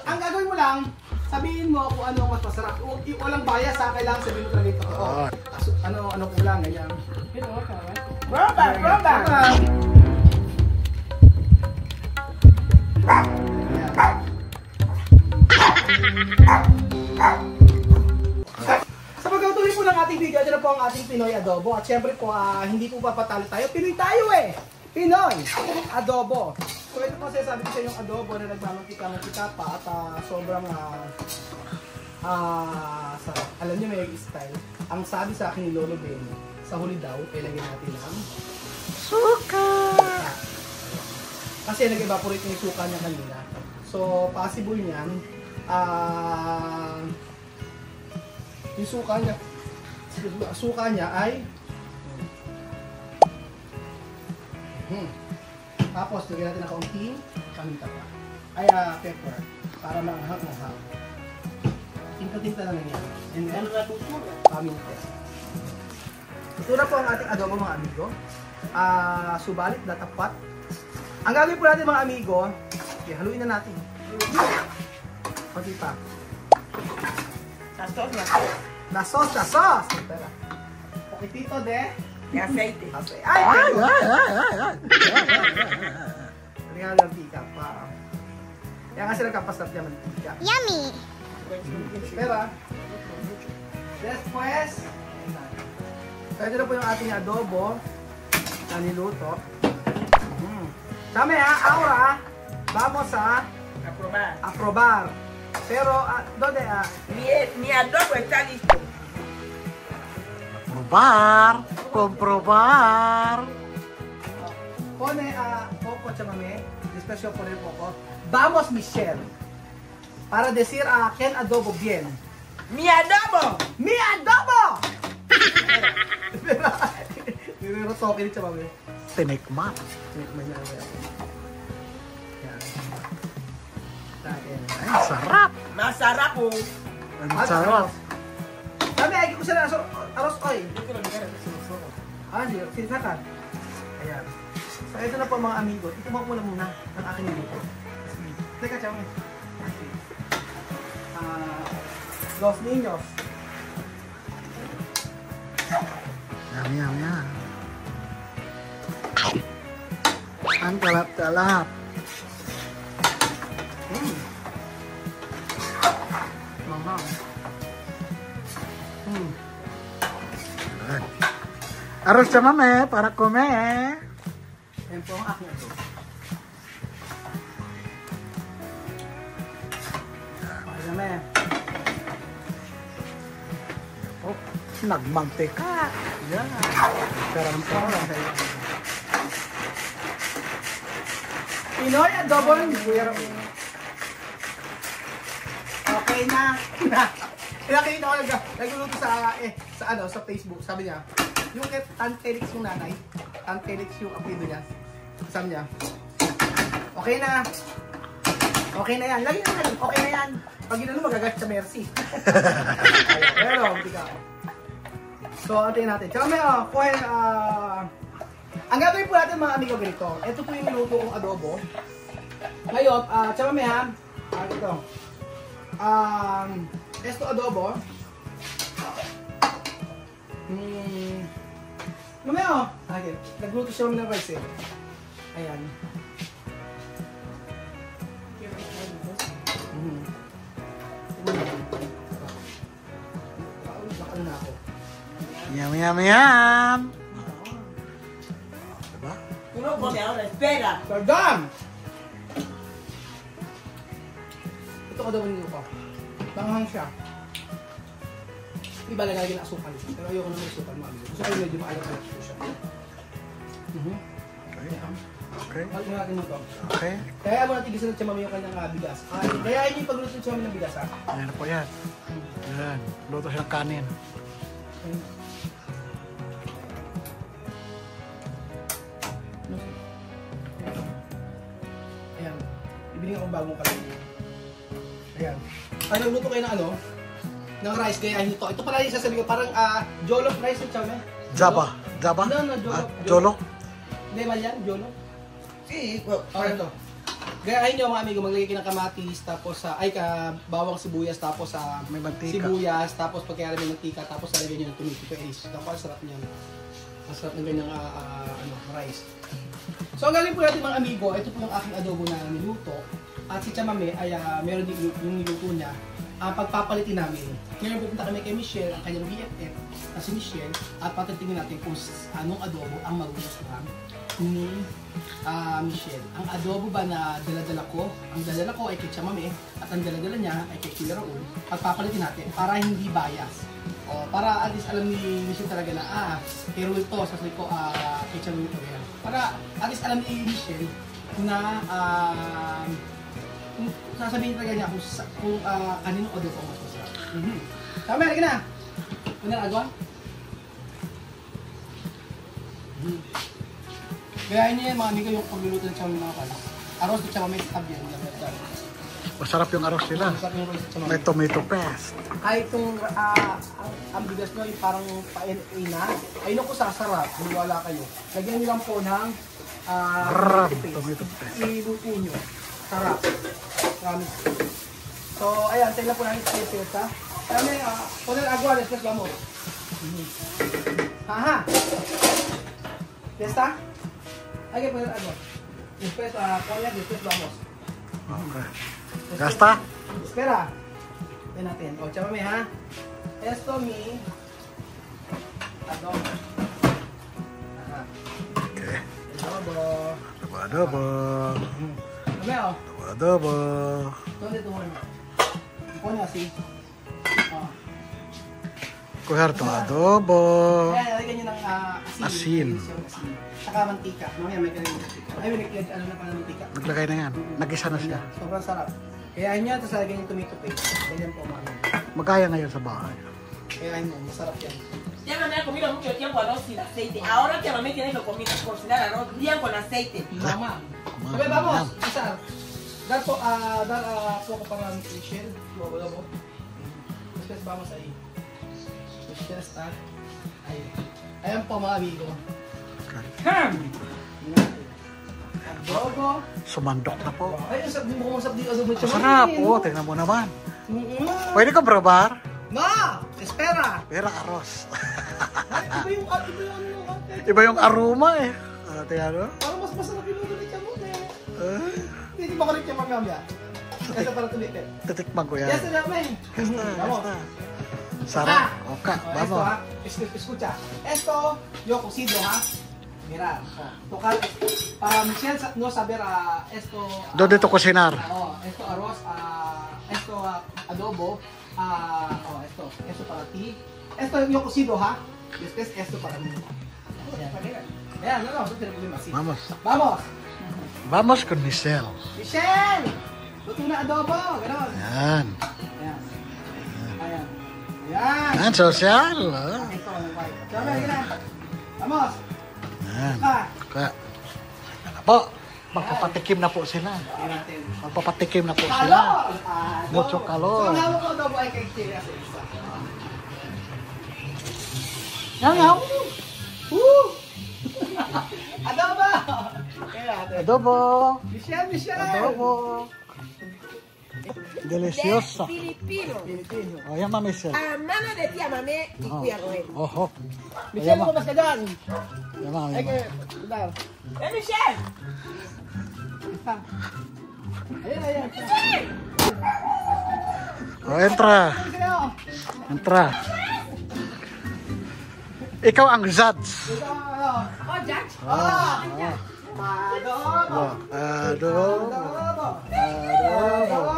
Ang gagawin mo lang, sabihin mo kung ano mas masarap. Walang bias ha, kailangan sabihin mo talaga ito. Ano kulang, ganyan. Roba! Sa pagkatuloy po ng ating video, ito na po ang ating Pinoy adobo. At syempre po, hindi po papatalo tayo. Pinoy tayo eh! Pinoy adobo. So ito po sabi ko sa yung adobo na nagmamantika pa at sobrang alam niyo may style. Ang sabi sa akin ni Lolo Ben, sa huli daw, ilagay natin ang suka. Kasi nag-evaporate yung suka niya kanina. So possible niyan, yung suka niya ay tapos lagyan natin ng kaunting paminta pa. Ay, pepper. Para manghang-hang. Tinta-tinta lang yan. And then, paminta. Ito na po ang ating adobo mga amigo. Subalit na tapat. Ang gagawin po natin mga amigo, okay, haluin na natin. Kunti pa. Na sauce. Tara. Poquitito de aceite. Ay! Tingnan lang mantika pa. Kaya kasi nagkapasarap niya mantika. Yummy! Espera. Después, ito na po yung ating adobo na niluto. Same ahora vamos a aprobar. Pero, ¿dónde? Mi adobo está listo. Comprobar. Pone poco, chamame. Después yo pone poco. Vamos, Michelle. Para decir quién adobo bien. Mi adobo. ¡Mi adobo! Pero toque ni chamame. Tinikman. Ay, sarap. Masarap po. Ang sarap. Sabi, ay ko sila aros oy. Sinisakan. Ayan. So, ito na po mga amigo. Itumak mo na muna ang aking nilito. Teka, chamo. Los niños. Yum. Ang kalap-kalap. Mamang. Arroz chamame para comer. Yan po ang aking ito. Pagdami. Oh, nagmantika. Yan. Sarap po. Pinoy adobo ng buwero. Okay na. Nakikita ko nagluluto sa Facebook. Sabi niya, yung Tan Felix yung nanay, Tan Felix yung apelido niya. Sabi niya, okay na yan. Lagi na yan, okay na yan. Pag ginano magagat sa Mercy. Pero, hindi ka. So, antayin natin. Tsaka may, ang gagawin po natin mga amigo ganito. Ito po yung luto kong adobo. Ngayon, tsaka may ito. Esto adobo. Mamaya okay. Nagluto siya ng rice eh. Ayan. Bakal na ako. Yum. Diba? Tú no comes ahora, espera. Pardon! Ito adobo nito ko. Tanghang siya. Iba lagay ng asukal. Pero ayoko naman asukal mga amigo. Gusto ko medyo maalat-alat po siya. Okay. Balik natin mo ito. Okay. Kaya mo natin gisan at chamami yung kanyang bigas. Kaya hindi pagluto ng chamami ng bigas ha. Ayan po yan. Yan. Luto siya ng kanin. Ayan. Ibigay akong bagong kalan. Ayan. Ay, nagluto kayo ng ng rice kaya ito. Ito pala yung sasabihin ko, parang jollof rice at chame. Jaba? No, jollof. Jolo? Hindi man yan, jollof. Sí, pues, Okay, ito. Gayahin nyo mga amigo, maglagay kayo ng kamatis, tapos bawang sibuyas, tapos May mantika. sibuyas, tapos pagkaya may mantika, tapos lalagyan nyo ng tomato paste. Tapos ang sarap niyan. Ang sarap ng ganyang rice. So ang galing po natin mga amigo, ito po yung aking adobo na niluto. At si Chamame ay meron din yung niluto niya. Ang pagpapalitin namin. Ngayon pupunta kami kay Michelle, ang kanyang BFF, na si Michelle, at patatingin natin kung anong adobo ang magugustuhan ni Michelle. Ang adobo ba na dala-dala ko? Ang dala-dala ko ay kay Chamame at ang dala-dala niya ay kay Killer Raul. Pagpapalitin natin para hindi bias. O, para at least alam ni Michelle talaga na kay Raul to, sasabi ko kay Chamame to. Para at least alam ni Michelle na sasabihin talaga niya kung kanino adobo ang mas masarap. Tama, halika na! Ano na agaw? Gayahin niya yan mga amigo yung pagluluto ng Chamame mga pala. Aros at Chamame sa tabi yan. Masarap yung arroz nila. Masarap yung rice at Chamame. May tomato paste. Kahit itong ang bigas nyo yung parang pa-NA na, ay naku sasarap, wala kayo. Lagyan nyo lang po ng Tomato paste. iluto nyo. Sarap. Promise. So, ayan, tayo lang po namin sa pesta. Kami, poner agua, después vamos. Aha! ¿Pesta? Hay que poner agua. Después, poner, después vamos. Okay. Ya está? Espera. Ven natin. O, Chamame, ha? Esto mi adobo. Aha. Okay. Adobo. Adobo. Chamame, o. Adobo. ¿Dónde tu mano? Pone así. Oh. Coger to adobo. Kaya, lagyan nyo ng Asin. Saka mantika. Mamaya may kanin mantika. Ay, may ano na pala mantika. Naglagay na yan. Nag-isa na siya. Sobrang sarap. Kaya nyo, tapos lagyan yung tomato paste. Ganyan po, mami. Magkaya ngayon sa bahay. Kaya nyo, masarap yan. Chamame ha comido mucho tiempo arroz sin aceite. Ahora Chamame tiene que cocinar arroz bien con aceite. Mama. Sabi, vamos. Isa. Dar po ako para Michelle. Lobo. Después vamos ahí. Michelle está. Ahí. Ayan po mga amigo. Adobo. Sumandok na po. Ay, yung sabi mo kung sabi adobo siya. Masarap po. Tingnan mo naman. Pwede ka probar? Ma! Espera! Pero arroz. Iba yung ano. Iba yung aroma eh. Tingnan mo. Parang mas masarap yung ulo ni Chamon eh. Hindi ba ko rin siya mamaya? Ito para tumipid. Titikman ko yan. Yes, namin. Vamos. Sarap. Okay, Esto, vamos. ha? Escucha. Esto, yo cocido, ha? Mira, tocar. Para Michelle no saber esto. ¿Dónde to cocinar? Esto arroz, esto adobo, esto para ti. Esto yo cocido, ha? Después esto para mí. Ayan, no, pero problema, sí. Vamos. Vamos. Vamos con Michelle. Michelle! Luto na adobo, gano'n. Yan. Ayan. Ayan. Ayan. Yan, social. Ito, ang white. Sabi, gano'n. Vamos. Yan. Ah. Kaya, po, magpapatikim na po sila. Tingnan natin. Magpapatikim na po sila. Kalor! Mucho calor. So, ang hawak ko adobo ay kay Chile sa isa. Yan, yan. Adobo! Kaya natin. Adobo. Michelle! Adobo. Deliciosa. Filipino. Pilipino. O, yan, Mami Michelle. Hermana de tía Mamé y Oh. tía Roel. Oho. Michelle, lumabas ka dyan! Yan, Mami. Ay, kaya, dar. ¡Eh, Michelle! Isa. Ayan. O, entra. Kayo. Entra. Ikaw ang judge. Ito, ano? Oh, Jack. Adobo! Adobo. Adobo!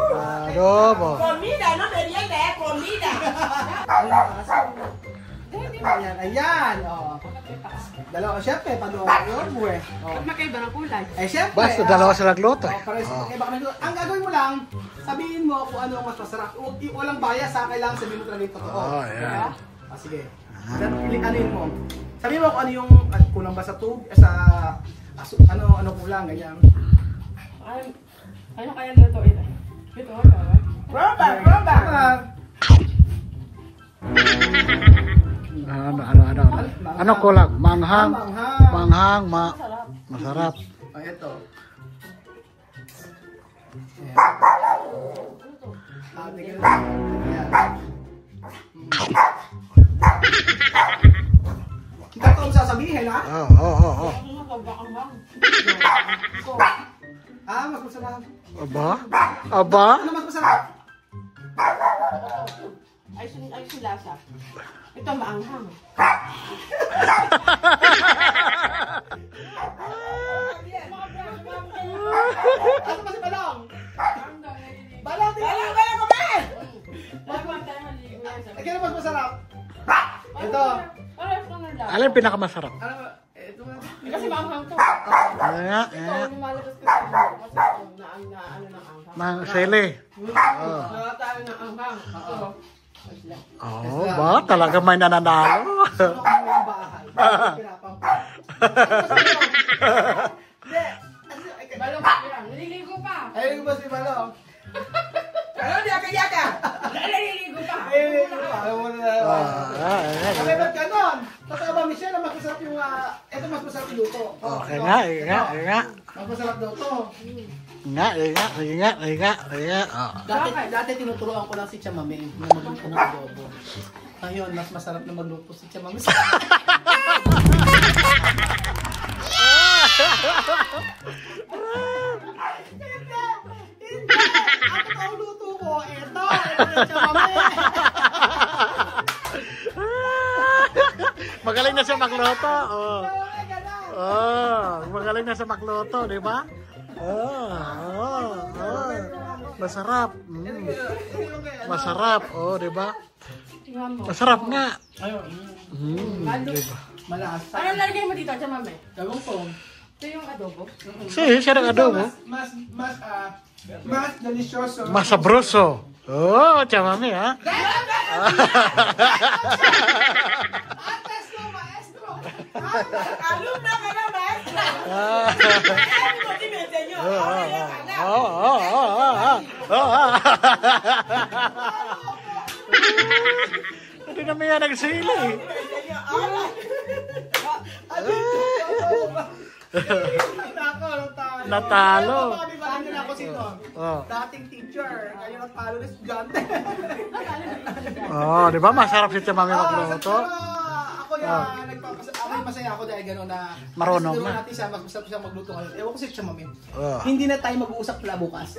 Adobo. Comida, no merienda, comida. Ayan. Dalawa, syempre, panood mo eh. Magkaiba ng kulay. Syempre. Basta dalawa sila nagluto eh. Ang gagawin mo lang, sabihin mo kung ano ang mas masarap. Walang bias ha, kailangan sabihin mo talaga yung totoo. Yeah. Sige. Anuin mo. Sabihin mo kung ano yung kulang ba sa ano kulang, ganyan. Ano kaya lutuin? Ito, Robert! Ano kulang? Manghang. Manghang. Manghang, masarap. Ito. ganun. Yan. Kita ko ang sasabihin, ha? Oo. Mas masarap. Aba? Ano mas masarap? Ay, lasa. Ito maanghang. Ano ba si Balong? Balong, di ba? Balong, kumain! Kaya mas masarap? Ito. Alin yung pinakamasarap? Ano ba? Ito nga. Kasi maanghang to. Nga. Lumalabas ko sa kasi na ano ng anghang. Mang sili. Nakatayo ng anghang. Ito. Oh, ba? Talaga may nananalo. Ano ka mo yung bahay? Pinapang pa. Hindi. Balong yan. Naliligo pa. Ayun ba si Balong? Ano, di yaka-yaka. Naliligo pa. Ayaw mo na. Okay, ba't ganon? Totoo ba, Michelle, na mas masarap yung, ito mas masarap yung luto. Okay nga. Mas masarap daw to. Nga. Dati tinuturuan ko lang si Chamame na magluto ng adobo. Ngayon, mas masarap na magluto si Chamame. Hindi! Ako pa luto ko. Ito yung Chamame. Magaling na siya magluto. Magaling na siya magluto, di ba? Masarap. Masarap, di ba? Masarap nga. Diba? Malasa. Ano lalagay mo dito, Chamame? Gawang po. Ito yung adobo. Siya ng adobo. Mas delicioso. Mas sabroso. Chamame, ha? Maestro! Alumna ka na, maestro! Hindi naman yan nagsili. Natalo. Ano na ako sino? Dating teacher. Ngayon ang talo na estudyante. Di ba? Masarap si Chamame magluto. Ako yan, ako masaya ako dahil gano'n na Marunong kasi na. natin siya, mas masarap siya magluto ngayon. Ewan ko si Chamame. Hindi na tayo mag-uusap pala bukas.